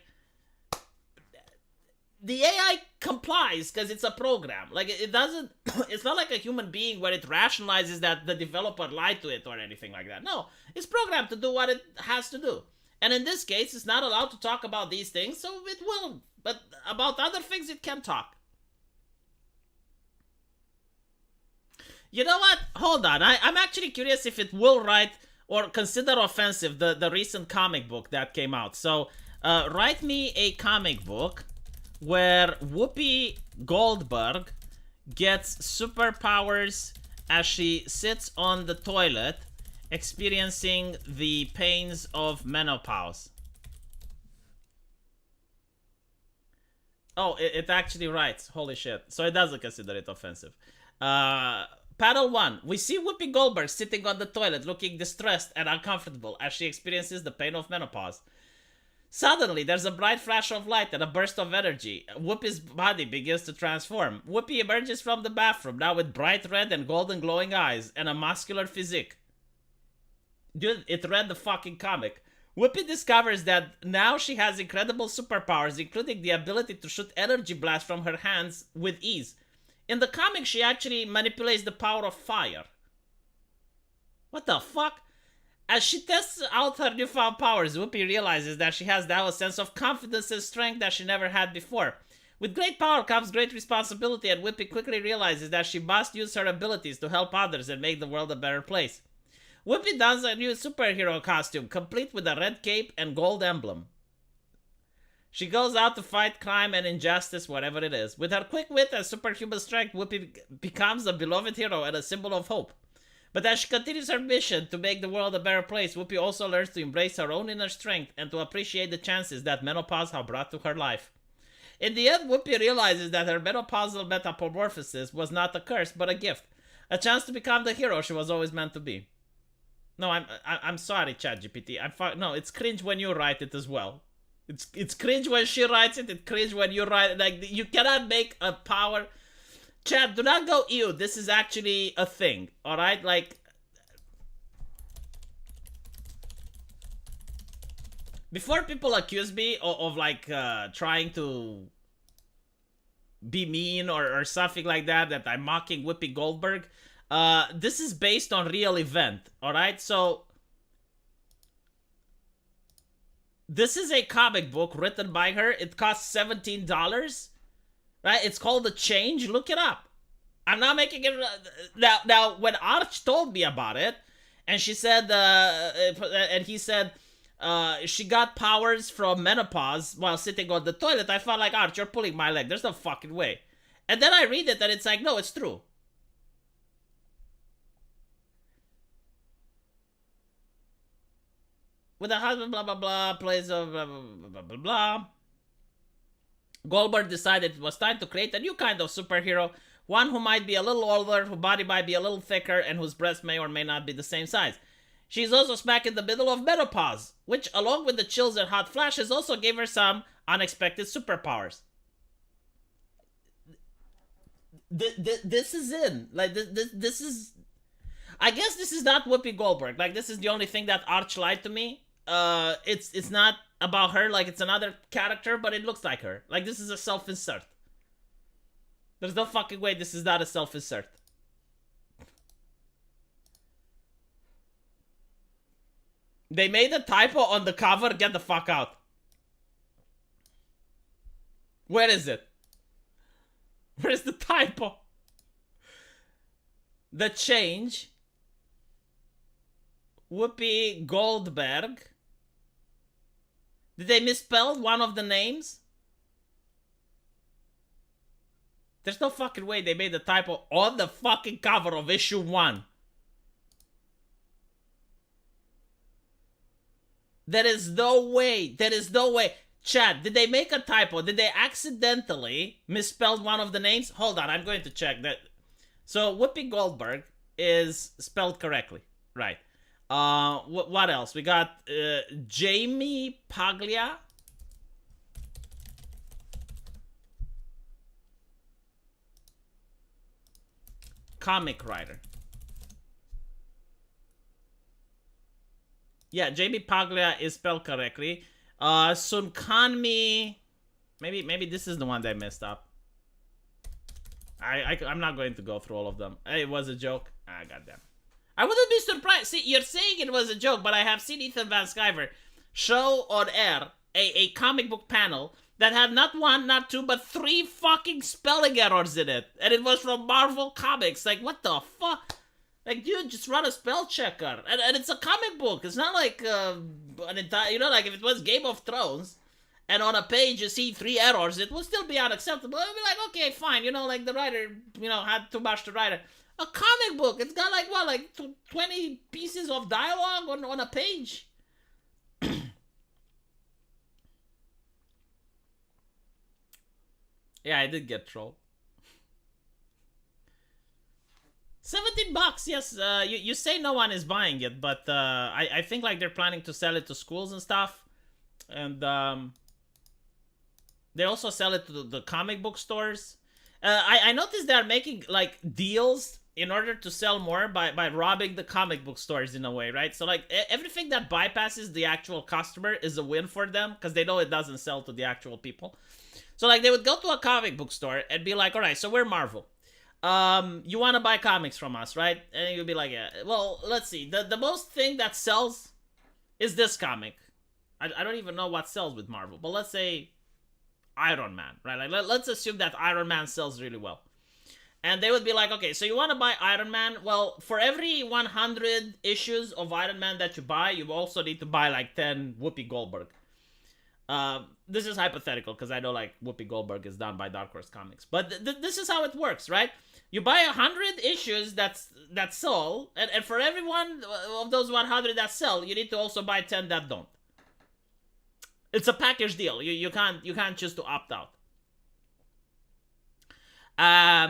The AI complies because it's a program. Like, it doesn't, it's not like a human being where it rationalizes that the developer lied to it or anything like that. No, it's programmed to do what it has to do. And in this case, it's not allowed to talk about these things, so it will. But about other things, it can talk. You know what? Hold on. I'm actually curious if it will write or consider offensive the recent comic book that came out. So, write me a comic book where Whoopi Goldberg gets superpowers as she sits on the toilet experiencing the pains of menopause. Oh, it actually writes. Holy shit. So it doesn't consider it offensive. Uh, Panel 1. We see Whoopi Goldberg sitting on the toilet looking distressed and uncomfortable as she experiences the pain of menopause. Suddenly, there's a bright flash of light and a burst of energy. Whoopi's body begins to transform. Whoopi emerges from the bathroom, now with bright red and golden glowing eyes and a muscular physique. Dude, it read the fucking comic. Whoopi discovers that now she has incredible superpowers, including the ability to shoot energy blasts from her hands with ease. In the comic, she actually manipulates the power of fire. What the fuck? As she tests out her newfound powers, Whoopi realizes that she has now a sense of confidence and strength that she never had before. With great power comes great responsibility, and Whoopi quickly realizes that she must use her abilities to help others and make the world a better place. Whoopi dons a new superhero costume, complete with a red cape and gold emblem. She goes out to fight crime and injustice, whatever it is. With her quick wit and superhuman strength, Whoopi becomes a beloved hero and a symbol of hope. But as she continues her mission to make the world a better place, Whoopi also learns to embrace her own inner strength and to appreciate the chances that menopause has brought to her life. In the end, Whoopi realizes that her menopausal metamorphosis was not a curse, but a gift. A chance to become the hero she was always meant to be. No, I'm sorry, ChatGPT. No, it's cringe when you write it as well. It's cringe when she writes it. It's cringe when you write it. Like, you cannot make a power. Chat, do not go, ew, this is actually a thing, alright? Like, before people accuse me of like, trying to be mean or something like that I'm mocking Whoopi Goldberg, this is based on real event, alright? So, this is a comic book written by her. It costs $17. Right? It's called The Change. Look it up. I'm not making it... Now, when Arch told me about it, and she said... and he said... she got powers from menopause while sitting on the toilet, I felt like, Arch, you're pulling my leg. There's no fucking way. And then I read it, and it's like, no, it's true. With a husband, blah, blah, blah, plays of blah, blah, blah, blah, blah. Goldberg decided it was time to create a new kind of superhero, one who might be a little older, whose body might be a little thicker, and whose breasts may or may not be the same size. She's also smack in the middle of menopause, which, along with the chills and hot flashes, also gave her some unexpected superpowers. This is in. Like, this is... I guess this is not Whoopi Goldberg. Like, this is the only thing that Arch lied to me. It's not about her, like it's another character, but it looks like her. Like, this is a self-insert. There's no fucking way this is not a self-insert. They made a typo on the cover. Get the fuck out. Where is it? Where's the typo? The Change. Whoopi Goldberg. Did they misspell one of the names? There's no fucking way they made a typo on the fucking cover of issue 1. There is no way. There is no way. Chat, did they make a typo? Did they accidentally misspell one of the names? Hold on, I'm going to check that. So, Whoopi Goldberg is spelled correctly. Right. What else? We got Jamie Paglia. Comic writer. Yeah, Jamie Paglia is spelled correctly. Sunkanmi. Maybe this is the one that messed up. I'm not going to go through all of them. It was a joke. Ah, goddamn. I wouldn't be surprised. See, you're saying it was a joke, but I have seen Ethan Van Sciver show on air a comic book panel that had not one, not two, but 3 fucking spelling errors in it. And it was from Marvel Comics. Like, what the fuck? Like, dude, just run a spell checker. And it's a comic book. It's not like an entire... You know, like, if it was Game of Thrones, and on a page you see 3 errors, it will still be unacceptable. It'll be like, okay, fine. You know, like, the writer, you know, had too much to write. A comic book, it's got like, what, like 20 pieces of dialogue on a page? Yeah, I did get trolled. $17, yes. You say no one is buying it, but I think like they're planning to sell it to schools and stuff, and they also sell it to the comic book stores. I noticed they're making like deals in order to sell more by robbing the comic book stores in a way, right? So like everything that bypasses the actual customer is a win for them because they know it doesn't sell to the actual people. So like they would go to a comic book store and be like, all right, so we're Marvel. You want to buy comics from us, right? And you'd be like, yeah, well, let's see. The most thing that sells is this comic. I don't even know what sells with Marvel, but let's say Iron Man, right? Like let's assume that Iron Man sells really well. And they would be like, okay, so you want to buy Iron Man? Well, for every 100 issues of Iron Man that you buy, you also need to buy like 10 Whoopi Goldberg. This is hypothetical because I know like Whoopi Goldberg is done by Dark Horse Comics, but this is how it works, right? You buy 100 issues that sell, and for every one of those 100 that sell, you need to also buy 10 that don't. It's a package deal. You can't choose to opt out. Yeah.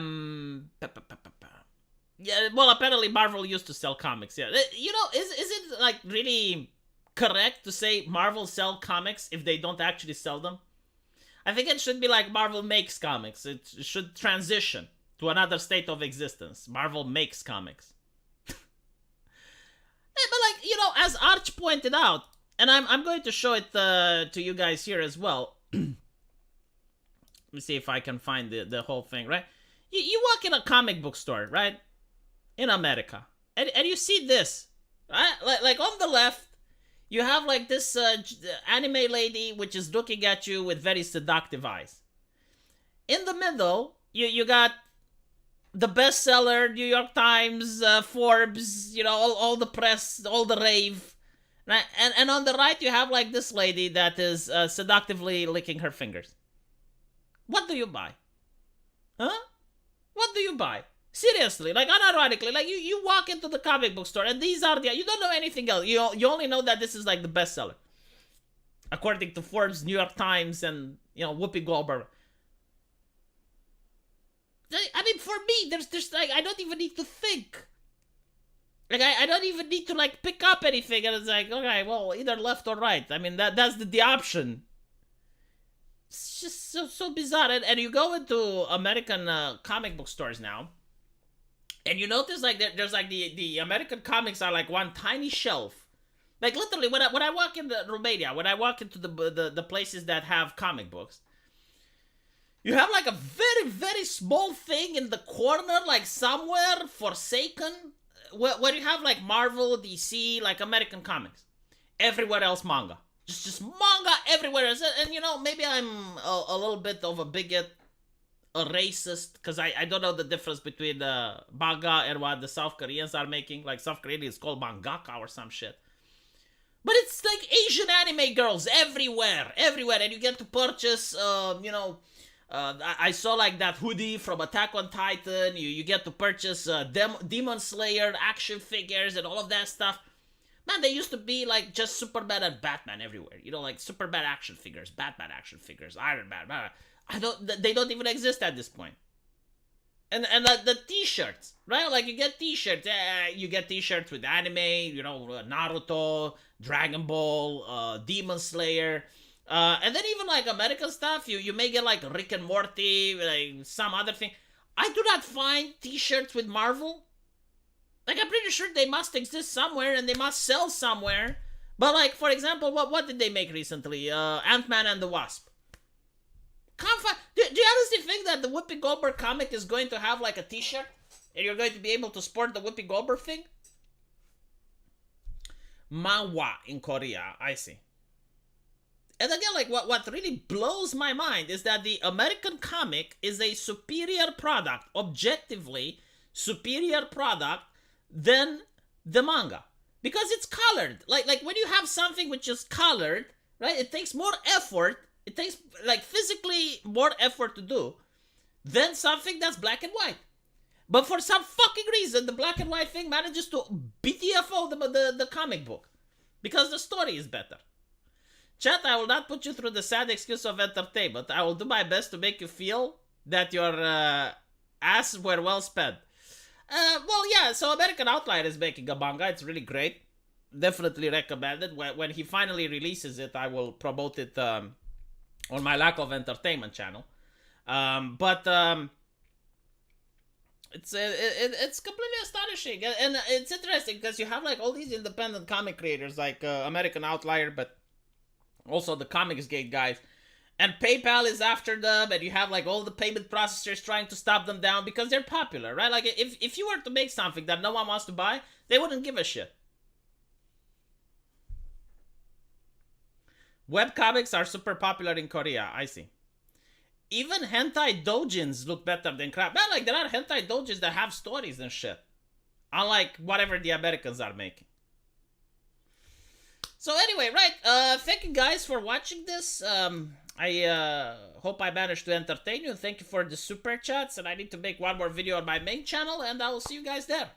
Well, apparently Marvel used to sell comics. Yeah. You know, is it like really correct to say Marvel sell comics if they don't actually sell them? I think it should be like Marvel makes comics. It should transition to another state of existence. Marvel makes comics. But like, you know, as Arch pointed out, and I'm going to show it to you guys here as well. Let me see if I can find the whole thing, right? You walk in a comic book store, right? In America. And you see this, right? Like on the left, you have like this anime lady which is looking at you with very seductive eyes. In the middle, you got the bestseller, New York Times, Forbes, you know, all the press, all the rave. Right? And on the right, you have like this lady that is seductively licking her fingers. What do you buy? Huh? What do you buy? Seriously, like unironically, like you walk into the comic book store and these are you don't know anything else. You only know that this is like the bestseller. According to Forbes, New York Times, and, you know, Whoopi Goldberg. I mean, for me, there's like, I don't even need to think. Like, I don't even need to, like, pick up anything. And it's like, okay, well, either left or right. I mean, that's the option. It's just so bizarre. And you go into American comic book stores now, and you notice, like, there's, like, the American comics are, like, one tiny shelf. Like, literally, when I walk into Romania, when I walk into the places that have comic books, you have, like, a very, very small thing in the corner, like, somewhere forsaken, where you have, like, Marvel, DC, like, American comics. Everywhere else, manga. Just manga everywhere else. And, you know, maybe I'm a little bit of a bigot, a racist, because I don't know the difference between manga and what the South Koreans are making. Like, South Korean is called mangaka or some shit. But it's, like, Asian anime girls everywhere. And you get to purchase, you know... I saw like that hoodie from Attack on Titan. You get to purchase Demon Slayer action figures and all of that stuff. Man, they used to be like just Superman and Batman everywhere. You know, like Superman action figures, Batman action figures, Iron Man. They don't even exist at this point. And the t-shirts, right? Like you get t-shirts. You get t-shirts with anime, you know, Naruto, Dragon Ball, Demon Slayer. And then even like American stuff, you may get like Rick and Morty, like some other thing. I do not find t-shirts with Marvel. Like, I'm pretty sure they must exist somewhere and they must sell somewhere. But like, for example, what did they make recently? Ant-Man and the Wasp. Can't find... Do you honestly think that the Whoopi Goldberg comic is going to have like a t-shirt? And you're going to be able to sport the Whoopi Goldberg thing? Manhwa in Korea, I see. And again, like, what really blows my mind is that the American comic is a superior product, objectively superior product than the manga. Because it's colored. Like when you have something which is colored, right, it takes more effort, it takes, like, physically more effort to do than something that's black and white. But for some fucking reason, the black and white thing manages to BTFO the comic book. Because the story is better. Chat, I will not put you through the sad excuse of entertainment. I will do my best to make you feel that your asses were well spent. Well, yeah, so American Outlier is making a manga. It's really great. Definitely recommended. When he finally releases it, I will promote it on my Lack of Entertainment channel. But it's completely astonishing, and it's interesting because you have like all these independent comic creators like American Outlier, but also the Comics Gate guys, and PayPal is after them, and you have like all the payment processors trying to stop them down because they're popular, right? Like if you were to make something that no one wants to buy, they wouldn't give a shit. Webcomics are super popular in Korea. I see. Even hentai doujins look better than crap. Man, like there are hentai doujins that have stories and shit. Unlike whatever the Americans are making. So anyway, right. Thank you guys for watching this. I hope I managed to entertain you. And thank you for the super chats. And I need to make one more video on my main channel. And I will see you guys there.